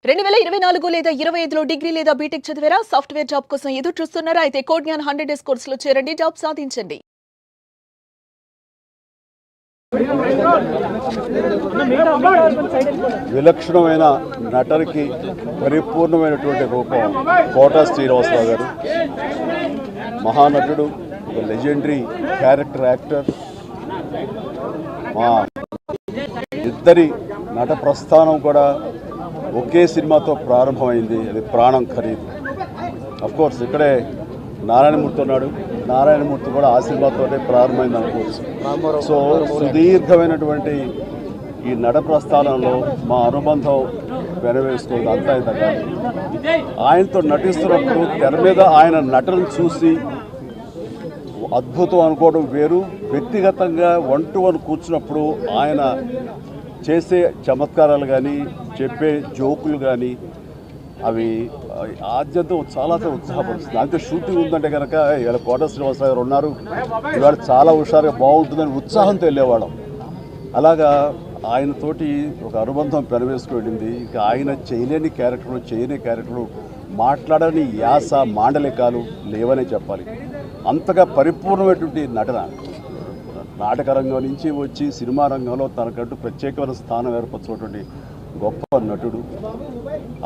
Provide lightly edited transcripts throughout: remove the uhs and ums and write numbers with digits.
2024 లేదా 25లో డిగ్రీ లేదా బీటెక్ చదివారా? సాఫ్ట్‌వేర్ జాబ్ కోసం ఎదురు చూస్తున్నారా? అయితే కోడ్‌జ్ఞాన్ 100 డేస్ కోర్సులో చేరండి, జాబ్ సాధించండి. విలక్షణమైన నటనకి పరిపూర్ణమైనటువంటి రూపం కోట శ్రీనివాసరావు గారు. మహానటుడు, ఒక లెజెండరీ క్యారెక్టర్ యాక్టర్. మా ఇద్దరి నట ప్రస్థానం కూడా ఒకే సినిమాతో ప్రారంభమైంది, అది ప్రాణం ఖరీదు. అఫ్కోర్స్ ఇక్కడే నారాయణమూర్తి ఉన్నాడు, నారాయణమూర్తి కూడా ఆ సినిమాతోనే ప్రారంభమైంది అనుకోవచ్చు. సో సుదీర్ఘమైనటువంటి ఈ నట ప్రస్థానంలో మా అనుబంధం వెనవేసుకుంది అంతా ఇంత కాదు. ఆయనతో నటిస్తున్నప్పుడు తెర మీద ఆయన నటనను చూసి అద్భుతం అనుకోవడం వేరు, వ్యక్తిగతంగా 1-to-1 కూర్చున్నప్పుడు ఆయన చేసే చమత్కారాలు కానీ చెప్పే జోకులు కానీ అవి ఆద్యంతం చాలా ఉత్సాహపరుస్తుంది. అంతే షూటింగ్ ఉందంటే కనుక ఇవాళ కోట శ్రీనివాసరావు గారు ఉన్నారు, ఇవాళ చాలా హుషారుగా బాగుంటుందని ఉత్సాహంతో వెళ్ళేవాళ్ళం. అలాగా ఆయనతోటి ఒక అనుబంధం పెనవేసుకు వెళ్ళింది. ఇక ఆయన చేయలేని క్యారెక్టర్లు, చేయని క్యారెక్టర్లు, మాట్లాడని యాస మాండలికాలు లేవనే చెప్పాలి. అంతగా పరిపూర్ణమైనటువంటి నటన. నాటక రంగం నుంచి వచ్చి సినిమా రంగంలో తనకంటూ ప్రత్యేకమైన స్థానం ఏర్పరచుకున్నటువంటి గొప్ప నటుడు.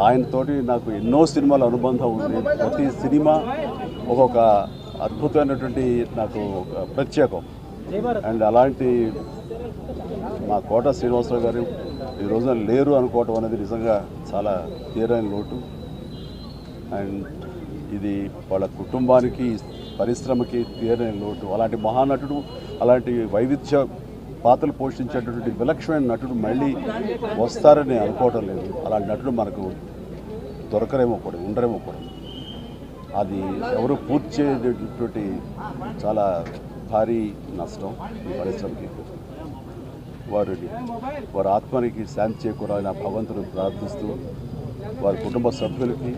ఆయనతోటి నాకు ఎన్నో సినిమాల అనుబంధం ఉంది. ప్రతి సినిమా ఒక్కొక్క అద్భుతమైనటువంటి నాకు ఒక ప్రత్యేకం. అండ్ అలాంటి మా కోట శ్రీనివాసరావు గారు ఈ రోజున లేరు అనుకోవటం అనేది నిజంగా చాలా తీరని లోటు. అండ్ ఇది వాళ్ళ కుటుంబానికి, పరిశ్రమకి తీరని లోటు. అలాంటి మహానటుడు, అలాంటి వైవిధ్య పాత్రలు పోషించేటటువంటి విలక్షణమైన నటుడు మళ్ళీ వస్తారని అనుకోవటం లేదు. అలాంటి నటుడు మనకు దొరకరేమో కూడా, ఉండరేమో కూడా. అది ఎవరు పూర్తి చేయటువంటి చాలా భారీ నష్టం ఈ పరిశ్రమకి. వారి ఆత్మనికి శాంతి చేకూరాలని భగవంతుని ప్రార్థిస్తూ, వారి కుటుంబ సభ్యులకి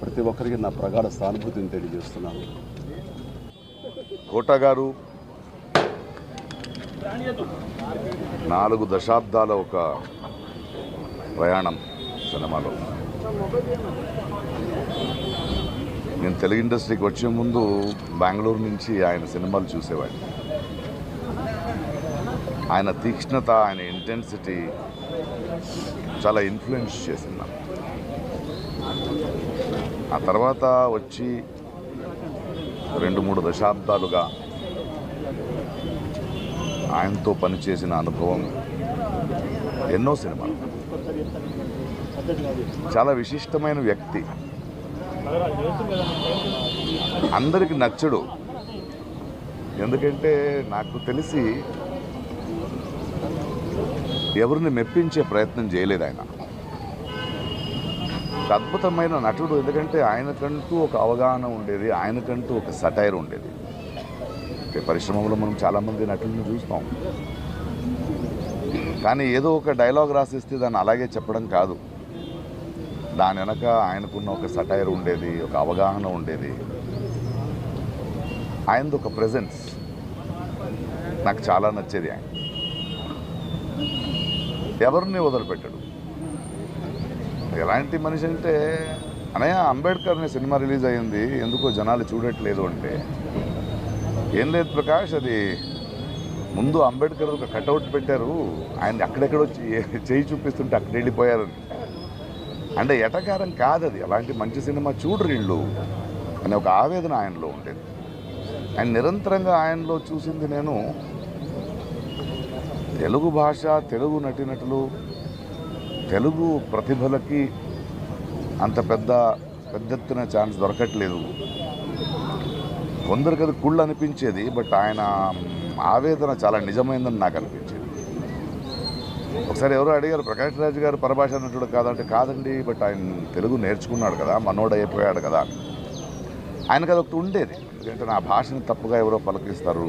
ప్రతి ఒక్కరికి నా ప్రగాఢ సానుభూతిని తెలియజేస్తున్నాను. కోట గారు 4 దశాబ్దాల ఒక ప్రయాణం సినిమాలో. నేను తెలుగు ఇండస్ట్రీకి వచ్చే ముందు బెంగళూరు నుంచి ఆయన సినిమాలు చూసేవాడిని. ఆయన తీక్ష్ణత, ఆయన ఇంటెన్సిటీ చాలా ఇన్ఫ్లుయెన్స్ చేసింది నాకు. ఆ తర్వాత వచ్చి 2-3 దశాబ్దాలుగా ఆయనతో పనిచేసిన అనుభవం, ఎన్నో సినిమాలు. చాలా విశిష్టమైన వ్యక్తి, అందరికి నచ్చడు. ఎందుకంటే నాకు తెలిసి ఎవరిని మెప్పించే ప్రయత్నం చేయలేదు ఆయన. ఒక అద్భుతమైన నటుడు. ఎందుకంటే ఆయనకంటూ ఒక అవగాహన ఉండేది, ఆయనకంటూ ఒక సటైర్ ఉండేది. పరిశ్రమలో మనం చాలామంది నటులను చూస్తాం, కానీ ఏదో ఒక డైలాగ్ రాసిస్తే దాన్ని అలాగే చెప్పడం కాదు. దాని వెనక ఆయనకున్న ఒక సటైర్ ఉండేది, ఒక అవగాహన ఉండేది. ఆయనది ఒక ప్రెజెన్స్ నాకు చాలా నచ్చేది. ఆయన ఎవరిని వదిలిపెట్టాడు. ఎలాంటి మనిషి అంటే, అనయ్య అంబేద్కర్ అనే సినిమా రిలీజ్ అయ్యింది, ఎందుకో జనాలు చూడట్లేదు అంటే, ఏం లేదు ప్రకాష్, అది ముందు అంబేద్కర్ ఒక కటౌట్ పెట్టారు, ఆయన అక్కడెక్కడో చేయి చూపిస్తుంటే అక్కడ వెళ్ళిపోయారు. అంటే ఎటకారం కాదు అది. అలాంటి మంచి సినిమా చూడరు వీళ్ళు అనే ఒక ఆవేదన ఆయనలో ఉండేది. ఆయన నిరంతరంగా ఆయనలో చూసింది నేను తెలుగు భాష, తెలుగు నటీనటులు, తెలుగు ప్రతిభలకి అంత పెద్ద ఎత్తున ఛాన్స్ దొరకట్లేదు. కొందరికి అది కుళ్ళు అనిపించేది, బట్ ఆయన ఆవేదన చాలా నిజమైందని నాకు అనిపించేది. ఒకసారి ఎవరో అడిగారు, ప్రకాష్ రాజ్ గారు పరభాష నటుడు కాదంటే, కాదండి, బట్ ఆయన తెలుగు నేర్చుకున్నాడు కదా, మనోడు అయిపోయాడు కదా. ఆయనకు అదొకటి ఉండేది. ఎందుకంటే నా భాషని తప్పుగా ఎవరో పలకిస్తారు,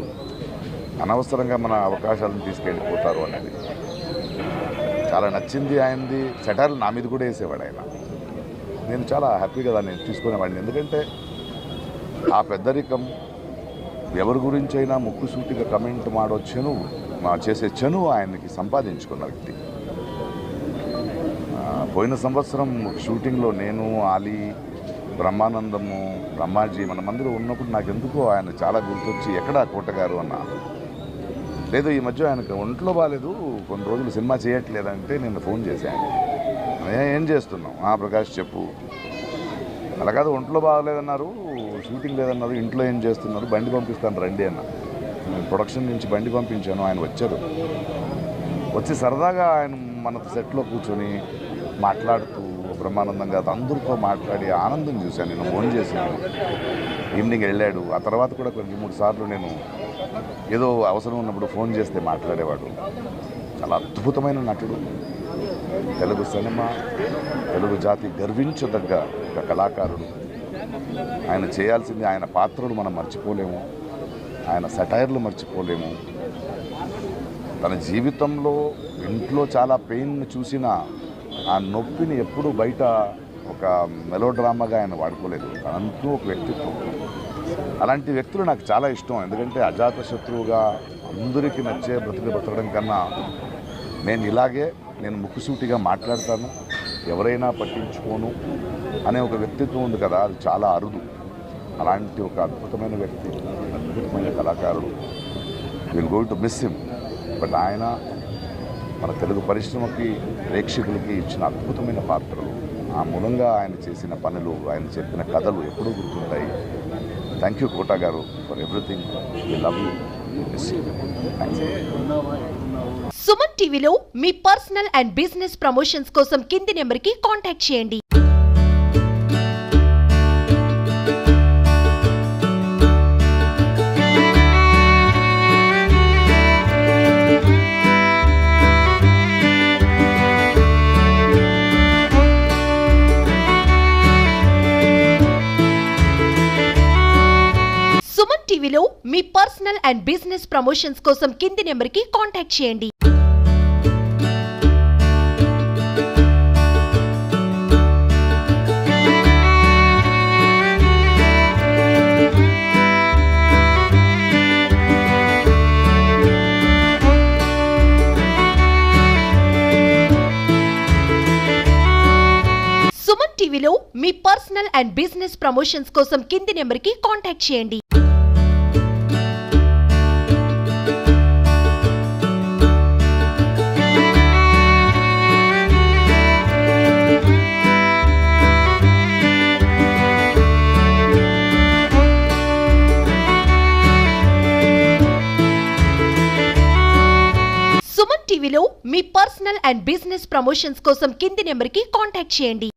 అనవసరంగా మన అవకాశాలను తీసుకెళ్ళిపోతారు అనేది చాలా నచ్చింది ఆయనది. సెటైర్లు నా మీద కూడా వేసేవాడు ఆయన. నేను చాలా హ్యాపీగా దాన్ని తీసుకునేవాడిని. ఎందుకంటే ఆ పెద్దరికం, ఎవరి గురించి అయినా ముక్కుసూటిగా కమెంట్ చేసే చనువు ఆయనకి సంపాదించుకున్న వ్యక్తి. పోయిన సంవత్సరం షూటింగ్లో నేను, ఆలీ, బ్రహ్మానందము, బ్రహ్మాజీ మనమందరూ ఉన్నప్పుడు నాకు ఎందుకో ఆయన చాలా గుర్తొచ్చి ఎక్కడా కోట గారు అన్న. లేదు ఈ మధ్య ఆయనకు ఒంట్లో బాగాలేదు, కొన్ని రోజులు సినిమా చేయట్లేదంటే నేను ఫోన్ చేశాను. ఏం చేస్తున్నావు? ప్రకాష్ చెప్పు. అలా కాదు, ఒంట్లో బాగాలేదన్నారు, షూటింగ్ లేదన్నారు, ఇంట్లో ఏం చేస్తున్నారు, బండి పంపిస్తాను రండి అన్న. నేను ప్రొడక్షన్ నుంచి బండి పంపించాను, ఆయన వచ్చారు. వచ్చి సరదాగా ఆయన మన సెట్లో కూర్చొని మాట్లాడుతూ బ్రహ్మానందంగా అందరితో మాట్లాడి ఆనందం చూశాను. నేను ఫోన్ చేశాను, ఈవినింగ్ వెళ్ళాడు. ఆ తర్వాత కూడా కొన్ని 3 సార్లు నేను ఏదో అవసరం ఉన్నప్పుడు ఫోన్ చేస్తే మాట్లాడేవాడు. చాలా అద్భుతమైన నటుడు. తెలుగు సినిమా, తెలుగు జాతి గర్వించదగ్గ ఒక కళాకారుడు. ఆయన చేయాల్సింది, ఆయన పాత్రలు మనం మర్చిపోలేము, ఆయన సెటైర్లు మర్చిపోలేము. తన జీవితంలో ఇంట్లో చాలా పెయిన్ చూసిన ఆ నొప్పిని ఎప్పుడూ బయట ఒక మెలోడ్రామాగా ఆయన వాడుకోలేదు. తనంటూ ఒక వ్యక్తిత్వం. అలాంటి వ్యక్తులు నాకు చాలా ఇష్టం. ఎందుకంటే అజాత శత్రువుగా అందరికీ నచ్చే బ్రతకడం కన్నా నేను ముక్కుసూటిగా మాట్లాడతాను, ఎవరైనా పట్టించుకోను అనే ఒక వ్యక్తిత్వం ఉంది కదా, అది చాలా అరుదు. అలాంటి ఒక అద్భుతమైన వ్యక్తి, అద్భుతమైన కళాకారుడు. Will going to miss him. But ఆయన మన తెలుగు పరిశ్రమకి, ప్రేక్షకులకి ఇచ్చిన అద్భుతమైన పాత్రలు, ఆ మూలంగా ఆయన చేసిన పనులు, ఆయన చెప్పిన కథలు ఎప్పుడూ గుర్తుంటాయి. థ్యాంక్ యూ కోట గారు for everything. We love you, miss you. Thanks. Suman టీవీలో మీ పర్సనల్ అండ్ బిజినెస్ ప్రమోషన్స్ కోసం కింది నెంబర్కి కాంటాక్ట్ చేయండి. సుమన్ టీవీలో మీ పర్సనల్ అండ్ బిజినెస్ ప్రమోషన్స్ కోసం కింది నెంబర్కి కాంటాక్ట్ చేయండి. సుమన్ టీవీలో మీ పర్సనల్ అండ్ బిజినెస్ ప్రమోషన్స్ కోసం కింది నెంబర్కి కాంటాక్ట్ చేయండి. సుమన్ టీవీలో మీ పర్సనల్ అండ్ బిజినెస్ ప్రమోషన్స్ కోసం కింది నెంబర్కి కాంటాక్ట్ చేయండి.